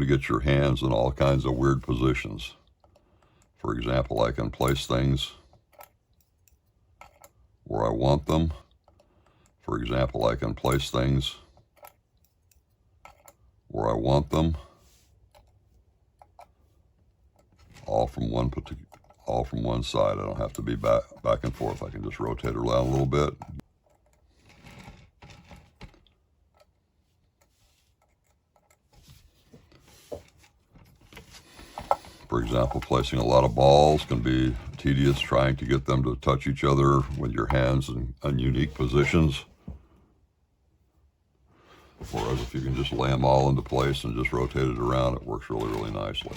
to get your hands in all kinds of weird positions. For example, I can place things where I want them. For example, I can place things where I want them, all from one side. I don't have to be back and forth. I can just rotate her around a little bit. For example, placing a lot of balls can be tedious, trying to get them to touch each other with your hands in unique positions. Whereas if you can just lay them all into place and just rotate it around, it works really, really nicely.